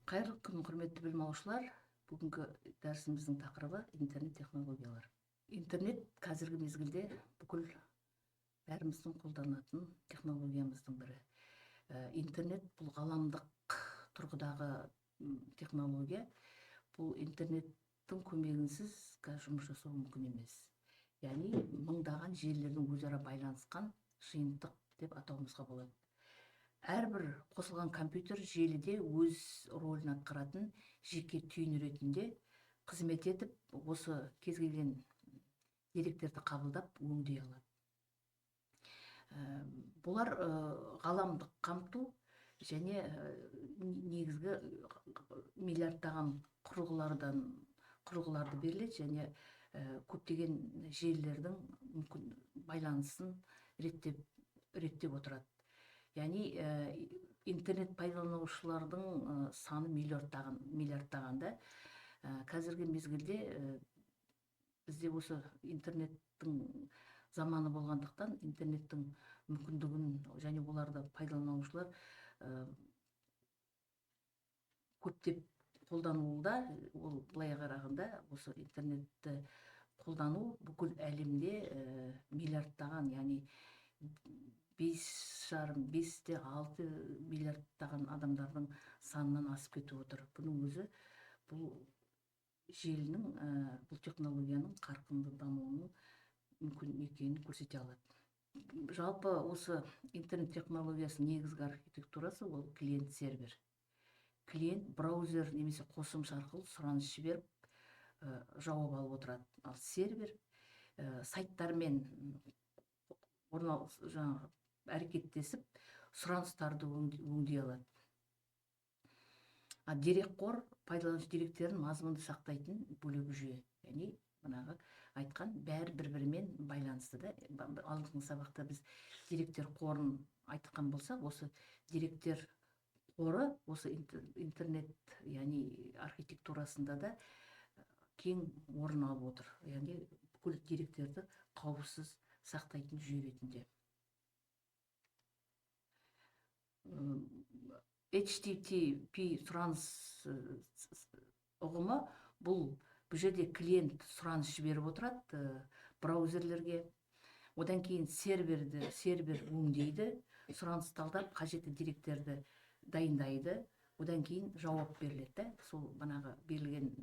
Қайырлы күн, құрметті білім алушылар. Бүгінгі дәрісіміздің тақырыбы интернет технологиялар. Интернет қазіргі мезгілде бүкіл бәріміздің қолданатын технологиямыздың бірі. Интернет бұл ғаламдық тұрғыдағы технология. Бұл интернеттің көмегінсіз жұмыс жасау мүмкін емес. Яғни мыңдаған желілердің өзара байланысқан жиынтық деп атауымызға болады. Әрбір қосылған компьютер желіде өз рөлін атқаратын жеке түйін ретінде қызмет етіп, осы кез келген деректерді қабылдап өңдей алады. Бұлар ғаламдық қамту және негізгі миллиардтаған құрылғыларды беріледі және көптеген желілердің мүмкін байланысын реттеп отырады. Яғни интернет пайдаланушылардың саны миллиардтағанда. Қазіргі мезгілде бізде осы интернеттің заманы болғандықтан интернеттің мүмкіндігін және оларды пайдаланушылар көптеп қолдануында. Ол былай қарағанда осы интернетті қолдану бүкіл әлемде миллиардтаған, яғни 5,5-6 миллиардтаған адамдардың санынан асып кетіп отыр. Бұның өзі бұл желінің, бұл технологияның қарқынды дамуының мүмкін екенін көрсете алады. Жалпы осы интернет технологиясының негізгі архитектурасы ол клиент-сервер. Клиент браузер немесе қосымша арқылы сұраныс жіберіп, жауап алып отырады. Ал сервер сайттармен әрекеттесіп, сұраныстарды өңдей алады. Дерекқор пайдаланушы деректерін мазмұнды сақтайтын бөлек жүйе. Яғни мынағы айтқан бәрі бір-бірімен байланысты да. Алдыңғы сабақта біз деректер қорын айтқан болсақ, осы деректер қоры осы интернет, яғни архитектурасында да кең орын алып отыр. Яғни бүкіл деректерді қауіпсіз сақтайтын жүйе ретінде. HTTP сұраныс ұғымы бұл жерде клиент сұраныс жіберіп отырады браузерлерге. Одан кейін сервер өңдейді, сұраныс талдап қажетті деректерді дайындайды. Одан кейін жауап беріледі. Сол банағы берілген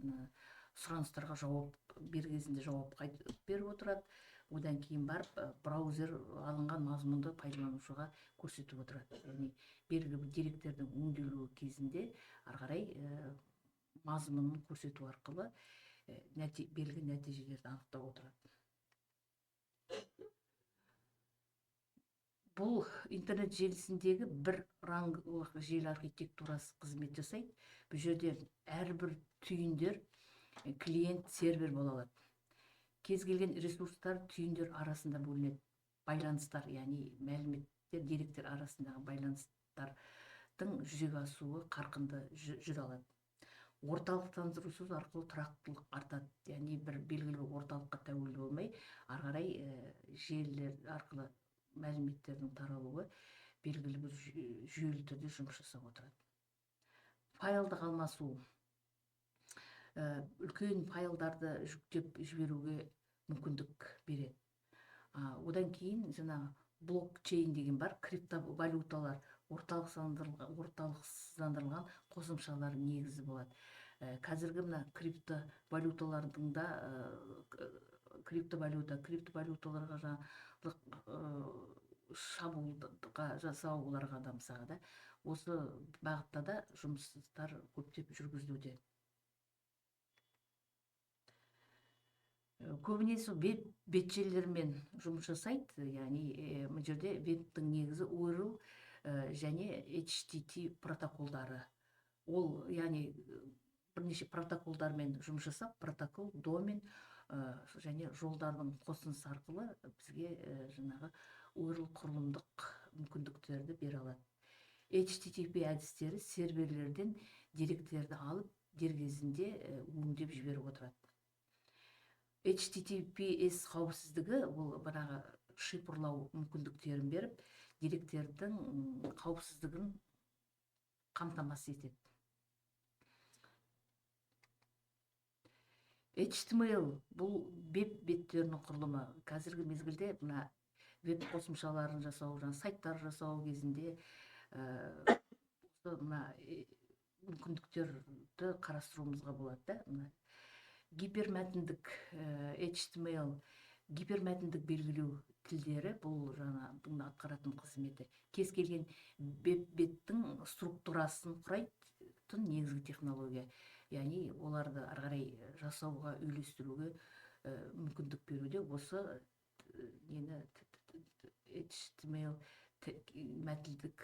сұраныстарға жауап бергезінде жауап қайтып беріп отырады. Одан кейін барып браузер алынған мазмұнды пайдаланушыға көрсетіп отырады. Яғни белгілі бір деректердің өңделуі кезінде ары қарай мазмұнын көрсету арқылы белгілі нәтижелерді анықтап отырады. Бұл интернет желісіндегі бір рангылық желі архитектурасы қызмет жасайды. Бұл жерде әрбір түйіндер клиент сервер бола алады. Кез келген ресурстар түйіндер арасында бөлінеді. Байланыстар, яғни мәліметтер, деректер арасындағы байланыстардың жүзеге асуы қарқынды жүре алады. Орталықтандырусыз арқылы тұрақтылық артады. Яғни бір белгілі орталыққа тәуелді болмай, ары қарай желілер арқылы мәліметтердің таралуы белгілі бір жүйелі түрде жұмыс жасап отырады. Файлдық алмасу. Үлкен файлдарды жүктеп жіберуге мүмкіндік береді. Одан кейін блокчейн деген бар, криптовалюталар, орталықсыздандырылған қосымшалар негізі болады. Қазіргі мына криптовалюталардың да криптовалюталарға шабуылға жасау оларға да мысалға, осы бағытта да жұмыстар көптеп жүргізілуде. Көбінесе веб желілермен жұмыс жасайды. Яғни бұл жерде вебтің негізі URL және HTTP протоколдары. Ол, яғни бірнеше протоколдармен жұмыс жасап, протокол, домен және жолдардың қосындысы арқылы бізге жаңағы URL құрылымдық мүмкіндіктерді бере алады. HTTP әдістері серверлерден деректерді алып, дер кезінде өңдеп жіберіп отырады. HTTPS қауіпсіздігі ол бағанағы шифрлау мүмкіндіктерін беріп, деректердің қауіпсіздігін қамтамасыз етеді. HTML бул веб беттеринин курулуму. Азыркы мезгилде мына веб косумчаларын жасоо, жана сайттар жасоо кезинде мына мүмкүндүктөрдү караштырууыбызга болот да. Мына гипермәтиндик HTML гипермәтиндик белгилөө тилдери бул жана буга аткаратын кызмети кез келген веб беттин структурасын курайтын негизги технология. Яғни оларды ары карай жасауга, үйлөстүрүүгө мүмкүндүк берүүдө осы нени HTML мәтиндик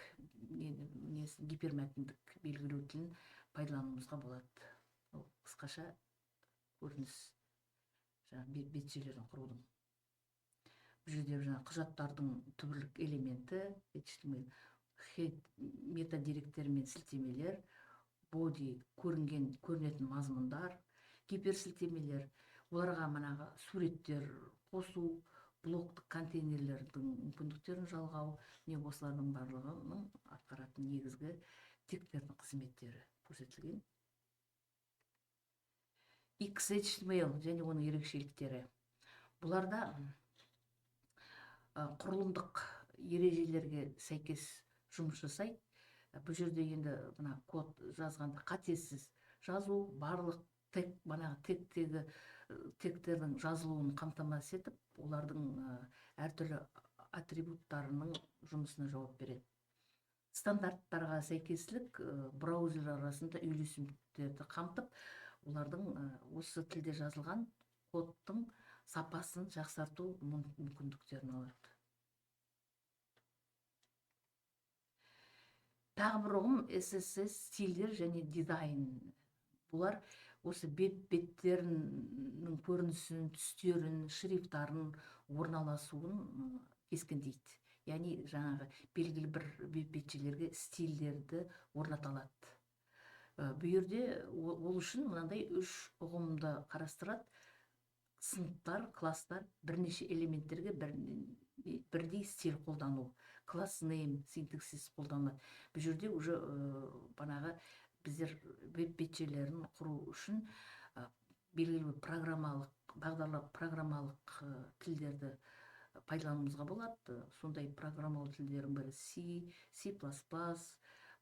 гипермәтиндик белгилөө тилин пайдалануубузга болот. Кыскача көрүнүш бетчелерин куруудун. Бул жерде жана кужаттардын түбүрлүк элементи HTML, head мета деректер менен силтемелер, body көрүнетін мазмундар, гиперсилтемелер, буларга манагы суреттер косуу, блоктук контейнерлердин мүмкүндүктөрүн жалгау, осулардын баардыгынын аткаратын негизги тегтердин кызметтери көрсөтүлгөн. XHTML және онун ерекшеликтери. Буларда курулумдук эрежелерге сайкес жумуш жасайт. Бул жерде енді мына код жазганда катесиз жазуу, барлык тег манагы тегтердин жазылуун камтамасыз этип, улардын ар түрдүү атрибуттарынын жумусуна жооп берет. Стандарттарга сайкеслик браузер арасында үйлесимдиктерди камтып, улардын осы тилде жазылган коддун сапасын жаксартуу мүмкүндүктөрүн алат. Тағы бір ұғым SSS стильдер және дизайн. Бұлар осы беттерінің көрінісін, түстерін, шрифтарын, орналасуын кескіндейді. Яғни жаңағы белгілі бір бетчелерге стильдерді орната алат. Бұл жерде ол үшін мынандай үш ұғымды қарастырады. Сыныптар, класстар, бірнеше элементтерге бірдей стиль қолдану. Класс name синтаксис қолданылады. Бұл жерде уже банағы біздер веб бетчелерін құру үшін белгілі программалық тілдерді пайдалануымызға болады. Сондай программалау тілдерінің бірі C++,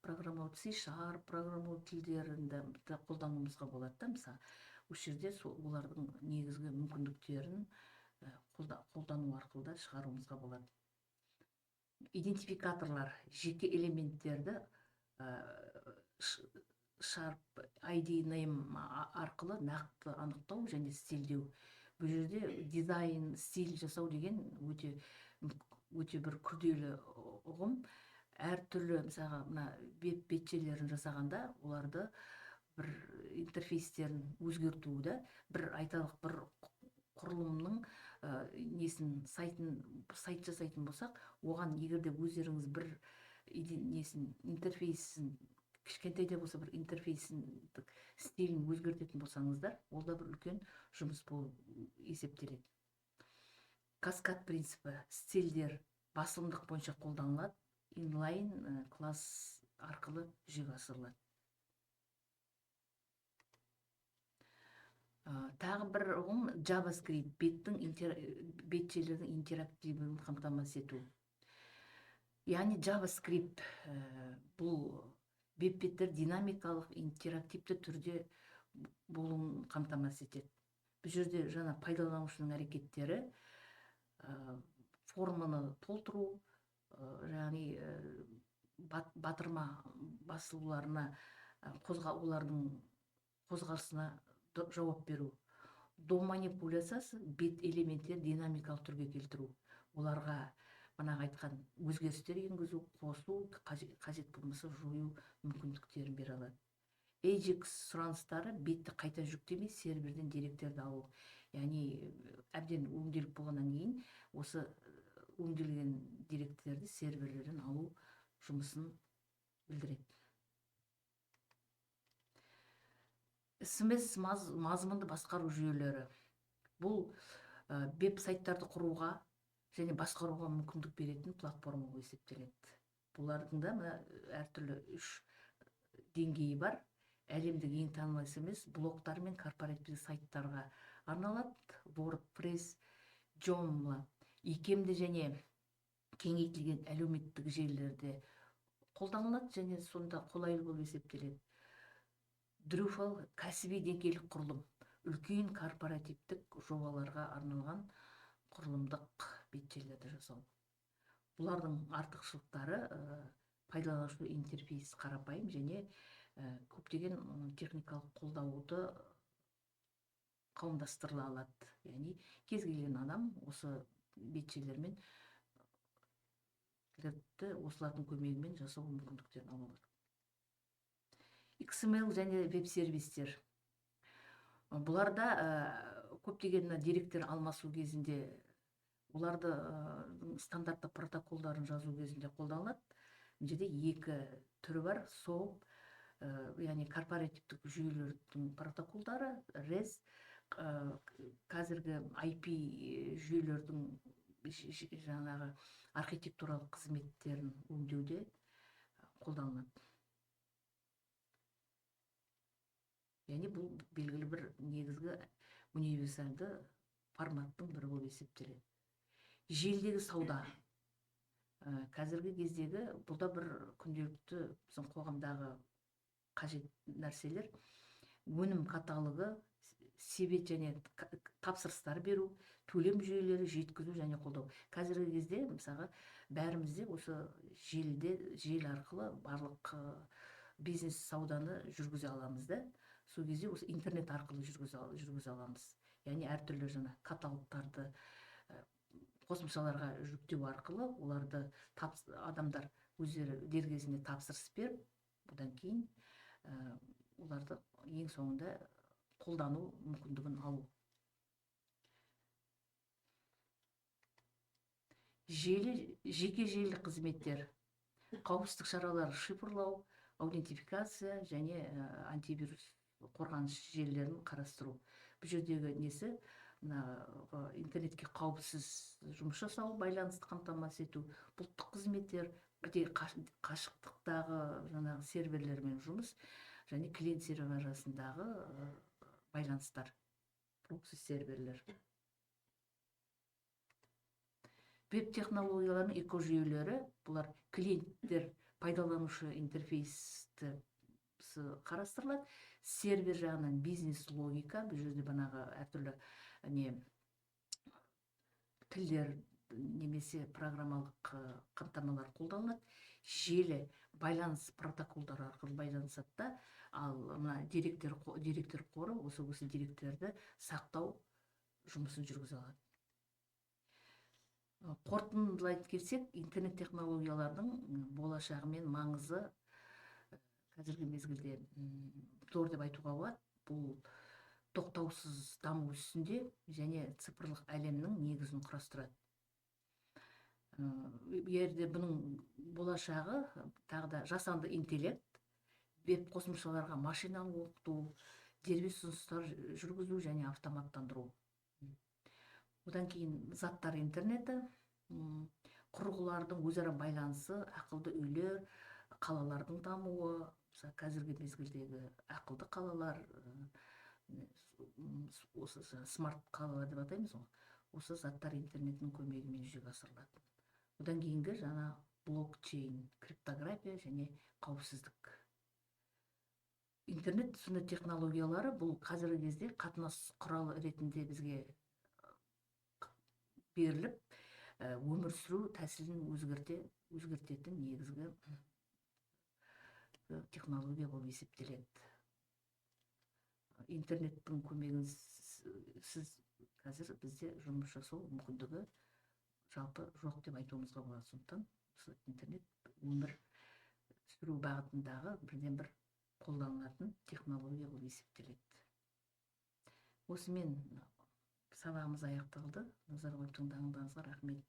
программалау C#, программалау тілдерінде қолдануымызға болады. Мысалы, осы жерде олардың негізгі мүмкіндіктерін қолдану арқылы шығаруымызға болады. Идентификаторлар жеке элементтерді sharp ID name арқылы нақты анықтау және стильдеу. Бұл жерде дизайн, стиль жасау деген өте бір күрделі ұғым. Әр түрлі, мысалға, веб бетчелерін жасағанда, оларды бір интерфейстерін өзгертуді, бір айталық бір құрылымның несін сайт жасайтын болсақ, оған егерде өздеріңіз бір интерфейсін кішкентайда болса бір интерфейсін стилін өзгертетін болсаңыздар, ол да бір үлкен жұмыс болып есептеледі. Каскад принципі, стильдер басылымдық бойынша қолданылады, инлайн класс арқылы жүзеге асырылады. Тағы бір ұғым JavaScript, бетчелердің интерактивін қамтамасыз ету. Яғни JavaScript бұл веб-беттер динамикалық, интерактивті түрде болуын қамтамасыз етеді. Бұл жерде жаңа пайдаланушының әрекеттері, форманы толтыру, яғни батырма басылуларына, олардың қозғалысына жауап беру. Дом манипуляциясы бет элементтер динамикалық түрге келтіру. Оларға манағы айтқан өзгерістер енгізу, қосу, қажет болмаса жою мүмкіндіктерін бере алады. Ajax сұраныстары бетті қайта жүктемей серверден деректерді алу. Яғни әбден өңделіп болғаннан кейін осы өңделген деректерді серверлерден алу жұмысын білдіреді. SMS мазмұнды басқару жүйелері. Бұл веб-сайттарды құруға және басқаруға мүмкіндік беретін платформа болып есептеледі. Бұлардың да әртүрлі үш деңгейі бар. Әлемдік ең танымал SMS блоктар мен корпоративті сайттарға арналат. WordPress, Joomla икемді және кеңейтілген әлеуметтік желілерде қолданылады және сонда қолайлы болып есептеледі. Drupal кәсіби деңгейлік құрылым, үлкен корпоративтік жобаларға арналған құрылымдық бет-жерлерді жасау. Бұлардың артықшылықтары пайдаланушы интерфейс қарапайым және көптеген техникалық қолдауды қауымдастырыла алады. Яғни кез келген адам осы бет-жерлермен осылардың көмегімен жасау мүмкіндіктерін ала алады. XML және веб-сервистер. Бұларда көптеген деректер алмасу кезінде оларды стандартты протоколдарын жазу кезінде қолданылады. Бұл жерде екі түрі бар. SOAP, яғни корпоративтік жүйелердің протоколдары, REST, қазіргі IP жүйелердің жаңағы архитектуралық қызметтерін өңдеуде қолданылады. Яғни бұл белгілі бір негізгі универсальды форматтың бірі болып есептеледі. Желідегі сауда. Қазіргі кездегі бұлда бір күнделікті біздің қоғамдағы қажет нәрселер, өнім каталогы, себет және тапсырыстар беру, төлем жүйелері, жеткізу және қолдау. Қазіргі кезде мысалы бәрімізде осы желі арқылы барлық бизнес сауданы жүргізе аламыз да. Сол кезде осы интернет арқылы жүргізе аламыз. Яғни әртүрлі жаңа каталогтарды қосымшаларға жүктеу арқылы оларды адамдар өздері дер кезінде тапсырыс беріп, одан кейін оларды ең соңында қолдану мүмкіндігін алу. Жеке желілік қызметтер, қауіпсіздік шаралары шифрлау, аутентификация және антивирус қорғаныс желілерін қарастыру. Бұл жердегі несі интернетке қауіпсіз жұмыс жасау, байланысты қамтамасыз ету, бұлттық қызметтер, қашықтықтағы жаңағы серверлермен жұмыс және клиент сервер арасындағы байланыстар, прокси серверлер. Веб технологияларының экожүйелері, бұлар клиенттер пайдаланушы интерфейсті қарастырылады. Сервер жағынан бизнес логика, бұл жерде банағы әртүрлі тілдер немесе программалық қамтамалар қолданылады. Желі байланыс протоколдары арқылы байланысады да, ал мына деректер қоры осы деректерді сақтау жұмысын жүргізе алады. Қорытындылай келсек, интернет технологиялардың болашағы мен маңызы қазіргі мезгілде зор деп айтуға болады. Бұл тоқтаусыз даму үстінде және цифрлық әлемнің негізін құрастырады. Егерде бұның болашағы тағы да жасанды интеллект, веб қосымшаларға машиналық оқыту, дербес ұсыныстар жүргізу және автоматтандыру. Одан кейін заттар интернеті, құрылғылардың өзара байланысы, ақылды үйлер, қалалардың дамуы, қазіргі мезгілдегі ақылды қалалар, осы смарт қалалар деп атаймыз ғой, осы заттар интернетінің көмегімен жүзеге асырылады. Одан кейінгі жаңа блокчейн, криптография және қауіпсіздік. Интернет түсіні технологиялары бұл қазіргі кезде қатынас құралы ретінде бізге беріліп, өмір сүру тәсілін өзгертетін негізгі технология болып есептеледі. Интернеттің көмегінсіз қазір бізде жұмыс жасау мүмкіндігі жалпы жоқ деп айтуымызға болады. Сондықтан интернет өмір сүру бағытындағы бірден бір қолданылатын технология болып есептеледі. Осымен сабағымыз аяқталды. Назар қойып тыңдағандарыңызға рахмет.